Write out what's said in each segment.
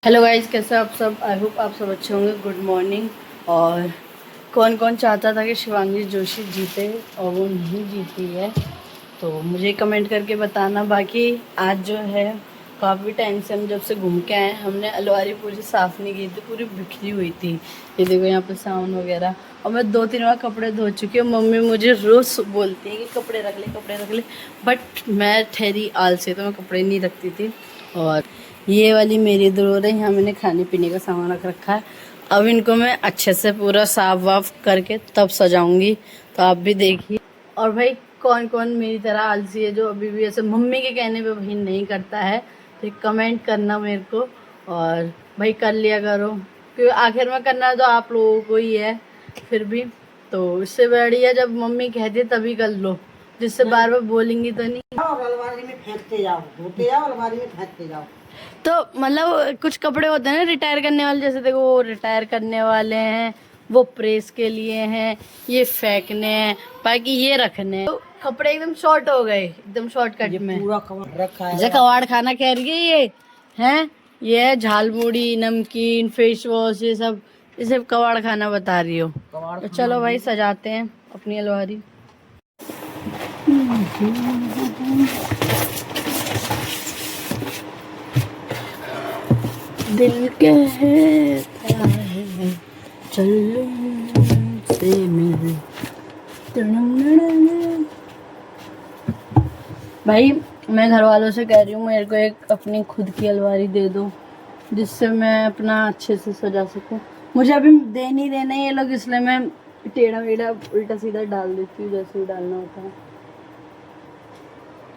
Hello guys, कैसे आप सब। आई होप आप सब अच्छे होंगे। Good morning. और कौन कौन चाहता था कि शिवांगी जोशी जीते और वो नहीं जीती है, तो मुझे कमेंट करके बताना। बाकी आज जो है काफ़ी टाइम से हम जब से घूम के आए, हमने अलमारी पूरी साफ़ नहीं की थी, पूरी बिखरी हुई थी। ये देखो यहाँ पे सामान वगैरह, और मैं 2-3 बार कपड़े धो चुकी हूँ। मम्मी मुझे रोज़ बोलती है कि कपड़े रख ले, कपड़े रख ले, बट मैं ठहरी आलसी, तो मैं कपड़े नहीं रखती थी। और ये वाली मेरी ड्रॉर है, यहाँ मैंने खाने पीने का सामान रख रखा है। अब इनको मैं अच्छे से पूरा साफ वाफ करके तब सजाऊंगी, तो आप भी देखिए। और भाई कौन कौन मेरी तरह आलसी है जो अभी भी ऐसे मम्मी के कहने पे भाई नहीं करता है, तो कमेंट करना मेरे को। और भाई कर लिया करो, क्योंकि आखिर में करना तो आप लोगों को ही है। फिर भी तो इससे बढ़िया जब मम्मी कहती है तभी कर लो, जिससे बार बार बोलेंगी तो नहीं। और अलमारी में फेंकते जाओ, धोते जाओ, अलमारी में फेंकते जाओ। तो मतलब कुछ कपड़े होते हैं ना रिटायर करने वाले, जैसे देखो वो रिटायर करने वाले हैं, वो प्रेस के लिए हैं, ये फेंकने हैं, बाकी ये रखने हैं। तो कपड़े एकदम शॉर्ट हो गए, एकदम शॉर्टकट में। पूरा कवर रखा है। जैसे कबाड़ खाना कह रही है ये हैं, ये है झालमुड़ी, नमकीन, फेस वॉश, ये सब इसे कबाड़ खाना बता रही हो। तो चलो भाई सजाते हैं अपनी अलमारी। दिल कहता है चलो से मिल। भाई मैं घर वालों से कह रही हूँ मेरे को एक अपनी खुद की अलमारी दे दो, जिससे मैं अपना अच्छे से सजा सकूँ। मुझे अभी दे नहीं देना ये लोग, इसलिए मैं टेढ़ा वेढ़ा उल्टा सीधा डाल देती हूँ जैसे ही डालना होता है।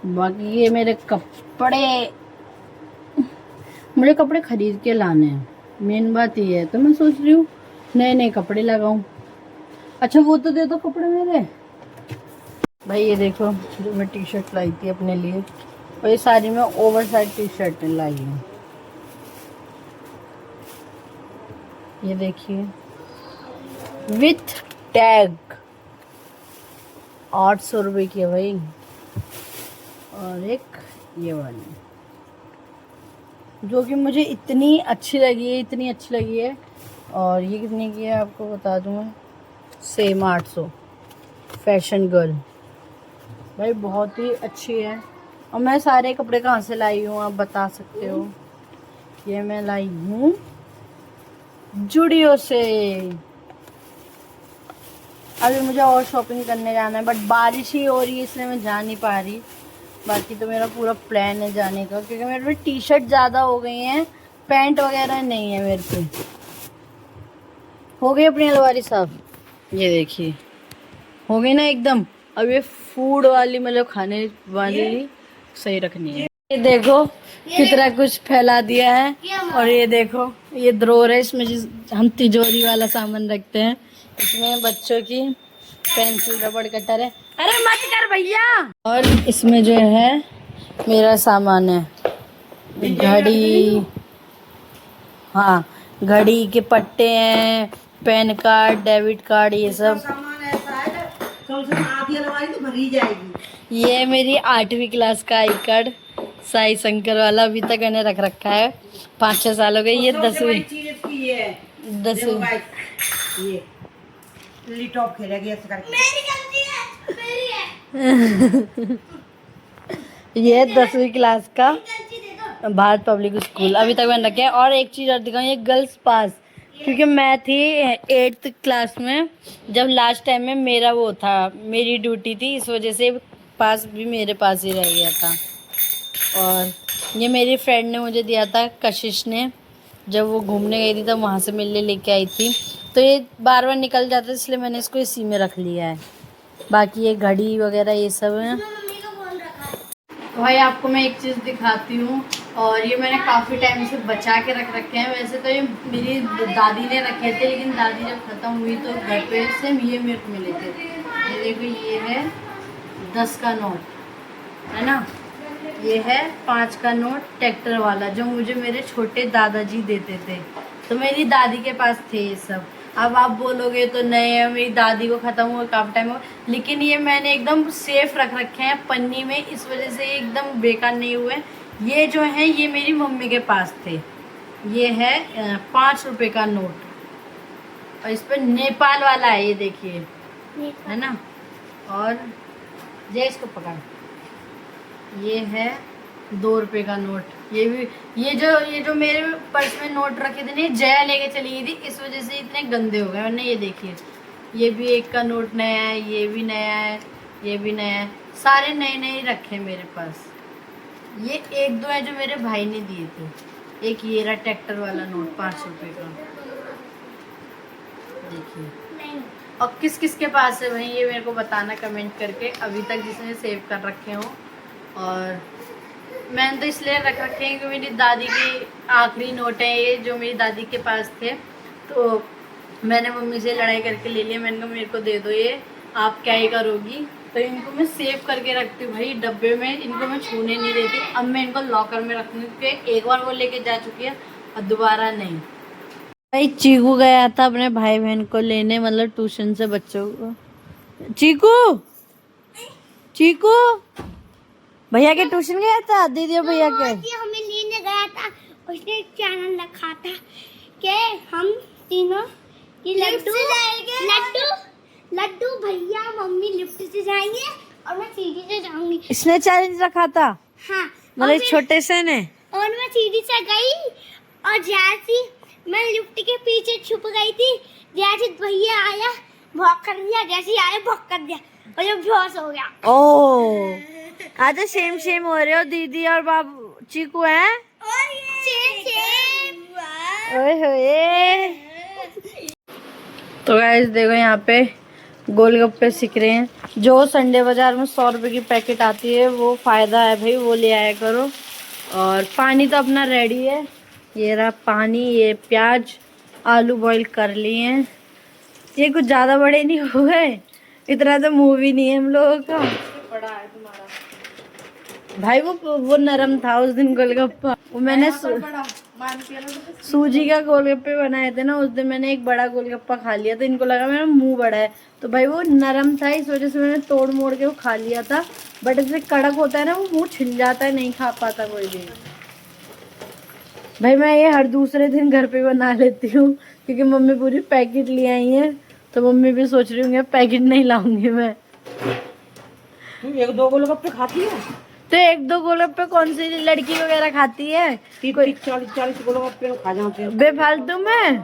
बाकी ये मेरे कपड़े, मुझे कपड़े खरीद के लाने हैं, मेन बात ये है। तो मैं सोच रही हूँ नए नए कपड़े लगाऊं। अच्छा वो तो दे दो कपड़े मेरे। भाई ये देखो जो मैं टी शर्ट लाई थी अपने लिए, और ये सारी मैं ओवर साइज टी शर्ट लाई हूँ। ये देखिए विथ टैग, 800 रुपये की है भाई। और एक ये वाली जो कि मुझे इतनी अच्छी लगी है, इतनी अच्छी लगी है। और ये कितने की है आपको बता दूँ मैं, सेम 800। फैशन गर्ल भाई बहुत ही अच्छी है। और मैं सारे कपड़े कहाँ से लाई हूँ आप बता सकते हो। ये मैं लाई हूँ जुडियो से। अभी मुझे और शॉपिंग करने जाना है, बट बारिश ही हो रही है इसलिए मैं जा नहीं पा रही। बाकी तो मेरा पूरा प्लान है जाने का, क्योंकि मेरे पे टी शर्ट ज़्यादा हो गई हैं, पैंट वगैरह नहीं है मेरे पे। हो गई अपनी अलमारी साफ, ये देखिए हो गई ना एकदम। अब ये फूड वाली मतलब खाने वाली सही रखनी है। ये देखो कितना कुछ फैला दिया है। और ये देखो ये ड्रॉर है, इसमें हम तिजोरी वाला सामान रखते हैं। इसमें बच्चों की पेंसिल, रबड़, कटर है। अरे मत कर भैया। और इसमें जो है मेरा सामान है, घड़ी, हाँ घड़ी के पट्टे हैं, पैन कार्ड, डेबिट कार्ड, ये सब सामान ऐसा है कम से कम आधी अलमारी तो भरी जाएगी। ये मेरी 8वीं क्लास का आई कार्ड, साई शंकर वाला, अभी तक मैंने रख रखा है। 5-6 साल हो गए। ये 10वीं ये टॉप खेलेगी ऐसे करके। ये 10वीं क्लास का भारत पब्लिक स्कूल, अभी तक मैंने रखे हैं। और एक चीज़ और दिखाऊँ, ये गर्ल्स पास, क्योंकि मैं थी 8th क्लास में जब लास्ट टाइम में मेरा वो था, मेरी ड्यूटी थी, इस वजह से पास भी मेरे पास ही रह गया था। और ये मेरी फ्रेंड ने मुझे दिया था, कशिश ने, जब वो घूमने गई थी तब वहाँ से मिलने लेके आई थी। तो ये बार बार निकल जाता है, इसलिए मैंने इसको इसी में रख लिया है। बाकी ये घड़ी वगैरह ये सब है। तो भाई आपको मैं एक चीज़ दिखाती हूँ, और ये मैंने काफ़ी टाइम से बचा के रख रखे हैं। वैसे तो ये मेरी दादी ने रखे थे, लेकिन दादी जब ख़त्म हुई तो घर पे से ये मेरे को मिले थे। ये देखो ये है 10 का नोट है ना, ये है 5 का नोट ट्रैक्टर वाला, जो मुझे मेरे छोटे दादाजी देते थे। तो मेरी दादी के पास थे ये सब। अब आप बोलोगे तो नए हैं, मेरी दादी को ख़त्म हुआ काफ़ी टाइम हो, लेकिन ये मैंने एकदम सेफ रख रखे हैं पन्नी में, इस वजह से ये एकदम बेकार नहीं हुए। ये जो हैं ये मेरी मम्मी के पास थे, ये है 5 रुपए का नोट और इस पे नेपाल वाला है, ये देखिए, है ना। और जय इसको पकड़, ये है 2 रुपए का नोट। ये भी ये जो मेरे पर्स में नोट रखे थे नहीं, जया लेके चली गई थी, इस वजह से इतने गंदे हो गए वरना ये देखिए, ये भी 1 का नोट नया है, ये भी नया है, ये भी नया है, सारे नए नए रखे हैं मेरे पास। ये 1-2 है जो मेरे भाई ने दिए थे। एक ये रहा ट्रैक्टर वाला नोट 5 रुपए का, देखिए। और किस किस के पास है भाई ये मेरे को बताना कमेंट करके, अभी तक जिसने सेव कर रखे हो। और मैंने तो इसलिए रख रखे हैं क्योंकि मेरी दादी के आखिरी नोट है ये, जो मेरी दादी के पास थे, तो मैंने मम्मी से लड़ाई करके ले लिया। मैंने कहा मेरे को दे दो ये, आप क्या ही करोगी, तो इनको मैं सेव करके रखती हूँ भाई डब्बे में, इनको मैं छूने नहीं देती। अब मैं इनको लॉकर में रखती हूँ क्योंकि एक बार वो लेके जा चुकी है और दोबारा नहीं। भाई चीकू गया था अपने भाई बहन को लेने, मतलब ट्यूशन से बच्चों को। चीकू चीकू भैया के ट्यूशन गया था, दीदी और भैया के हमें लेने गया था, उसने एक चैनल रखा था कि हम तीनों ये लड्डू भैया मम्मी लिफ्ट से जाएंगे और मैं सीढ़ी से जाऊंगी। इसने चैलेंज रखा था। हाँ, मतलब छोटे से ने। और मैं सीढ़ी से गई और जैसी मैं लिफ्ट के पीछे छुप गई थी, जैसे भैया आया भौंक कर दिया, जैसे आया भौंक कर दिया और जब बेहोश हो गया। ओ आज तो सेम हो रहे हो दीदी और बाबू चीकू हैं। ओए होए। तो गाइस देखो यहाँ पे गोलगप्पे सीख रहे हैं। जो संडे बाजार में 100 रुपए की पैकेट आती है वो फायदा है भाई, वो ले आया करो। और पानी तो अपना रेडी है, ये रहा पानी, ये प्याज आलू बॉईल कर लिए हैं। ये कुछ ज़्यादा बड़े नहीं हुए, इतना तो मुंह भी नहीं है हम लोगों का। बड़ा है तुम्हारा भाई, वो नरम था उस दिन गोलगप्पा। वो मैंने सूजी का गोलगप्पे बनाए थे ना उस दिन, मैंने एक बड़ा गोलगप्पा खा लिया तो इनको लगा मेरा मुंह बड़ा है, तो भाई वो नरम था इस वजह से मैंने तोड़ मोड़ के वो खा लिया था। बट जैसे कड़क होता है ना वो मुंह छिल जाता है, नहीं खा पाता कोई भी। भाई मैं ये हर दूसरे दिन घर पे बना लेती हूँ क्योंकि मम्मी पूरी पैकेट ले आई है, तो मम्मी भी सोच रही होंगे पैकेट नहीं लाऊंगी मैं। तुम 1-2 गोलगप्पे खाती हो? तो 1-2 गोलगप्पे कौन सी लड़की वगैरह खाती है? 30-40 गोलगप्पे खा जाते हैं बेफालतू में।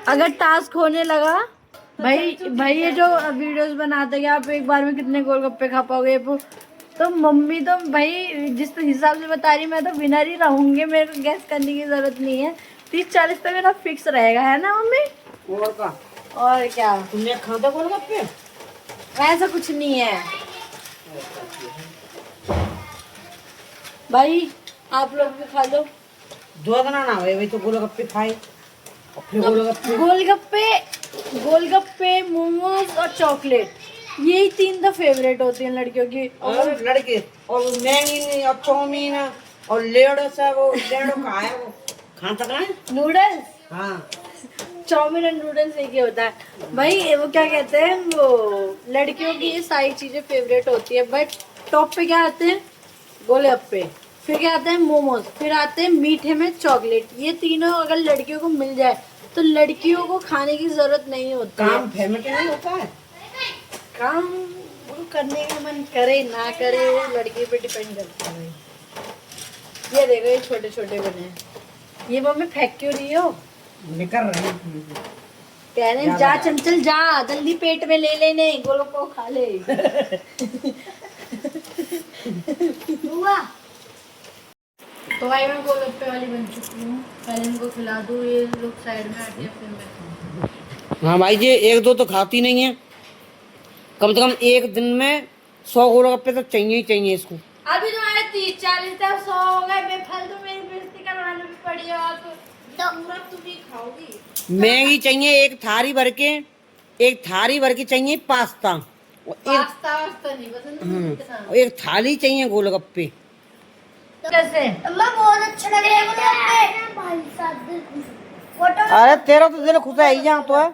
अगर टास्क होने लगा भाई ये जो वीडियोस बनाते हैं आप एक बार में कितने गोलगप्पे खा पाओगे, तो मम्मी तो भाई जिस हिसाब से बता रही मैं तो विनर ही रहूंगी, मेरे को गैस करने की जरूरत नहीं है। 30-40 तो मेरा फिक्स रहेगा, है ना मम्मी? और क्या तुमने खाता गोलगप्पे? ऐसा कुछ नहीं है भाई, आप लोग भी खा लो। दो ना भाई तो गोलगप्पे खाए, गोलगप्पे मोमोज और चॉकलेट, यही 3 तो फेवरेट होती हैं लड़कियों की। और लड़के और मैगी और चाउमीन और लेडो सा, वो लेडो का है वो खा सकता है। नूडल्स, हाँ चाउमीन और नूडल्स एक ही होता है भाई। वो क्या कहते हैं, वो लड़कियों की ये सारी चीजें फेवरेट होती है। बट टॉप पे क्या आते हैं? गोलगप्पे, फिर क्या आते हैं? मोमोज, फिर आते हैं मीठे में चॉकलेट। ये तीनों अगर लड़कियों को मिल जाए तो लड़कियों को खाने की जरूरत नहीं होती। काम फैमिली नहीं होता है, काम वो करने का मन करे ना करे वो लड़की पे डिपेंड करता है भाई। ये देखो ये छोटे छोटे बने हैं, ये मम्मी फेंक क्यों रही हो? निकल रही कह रहे हैं जा चंचल जा, जल्दी पेट में ले लेने, गोलगप्पे खा ले। हुआ तो भाई मैं गोलगप्पे वाली बन चुकी हूँ, पहले इनको खिला दूँ, ये लोग साइड में आते हैं फिर मैं खाऊंगी। हाँ भाई, ये 1-2 तो खाती नहीं है, कम से कम एक दिन में 100 गोलगप्पे तो चाहिए ही चाहिए इसको। अभी तुम्हारे 30-40 तक 100 हो गए, बेफालतू मेरी बेइज्जती करवाने भी पड़ी हो आप, तो पूरा तुम ही खाओगी। मैगी चाहिए एक थाली भर के चाहिए पास्ता, और पास्ता नहीं पसंद। और एक थाली चाहिए गोलगप्पे। कैसे? अम्मा बहुत अच्छा लग रहा है भाई साहब, फोटो। अरे तेरा तो दिल खुश है ही यहाँ तो है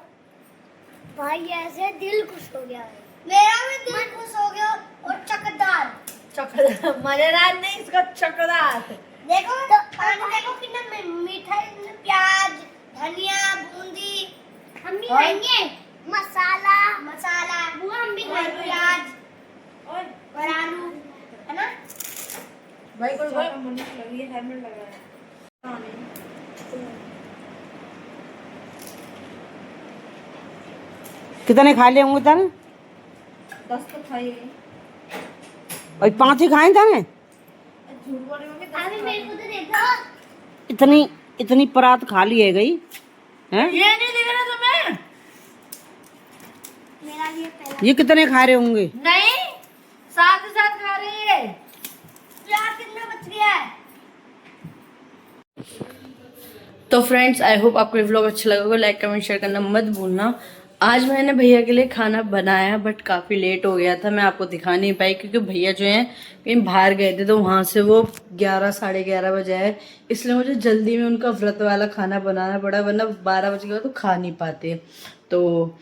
भाई, ऐसे दिल खुश हो गया है, मेरा भी दिल खुश हो गया। और चकदार मजेदार नहीं, इसका चकदार। देखो तो देखो कितना धनिया बूंदी हम भी खाएंगे, मसाला मसाला वो हम भी खाएंगे, प्याज और आलू, है ना भाई कोई बात मुझे लगी है हेलमेट लगाया। कितने खा लिए होंगे तने? 10 तो खाई और 5 ही खाए तने। अभी मेरे को तो दे दो। इतनी इतनी परात खा ली है गई हैं? ये नहीं दिख रहा तुम्हें? मेरा ये पहला ये कितने खा रहे होंगे? नहीं, साथ ही साथ खा रही है। प्याज कितना बच गया है? तो फ्रेंड्स, आई होप आपको ये व्लॉग अच्छा लगा होगा। लाइक कमेंट शेयर करना मत भूलना। आज मैंने भैया के लिए खाना बनाया बट काफ़ी लेट हो गया था, मैं आपको दिखा नहीं पाई क्योंकि भैया जो हैं कहीं बाहर गए थे, तो वहाँ से वो 11 साढ़े 11 बजे आए, इसलिए मुझे जल्दी में उनका व्रत वाला खाना बनाना पड़ा, वरना 12 बजे के बाद तो खा नहीं पाते। तो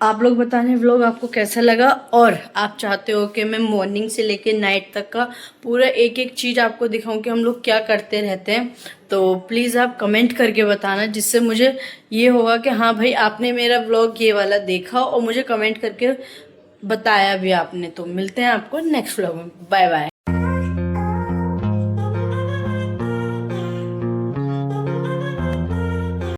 आप लोग बताने व्लॉग आपको कैसा लगा, और आप चाहते हो कि मैं मॉर्निंग से लेके नाइट तक का पूरा एक एक चीज़ आपको दिखाऊं कि हम लोग क्या करते रहते हैं, तो प्लीज़ आप कमेंट करके बताना, जिससे मुझे ये होगा कि हाँ भाई आपने मेरा व्लॉग ये वाला देखा और मुझे कमेंट करके बताया भी आपने। तो मिलते हैं आपको नेक्स्ट व्लॉग में। Bye bye.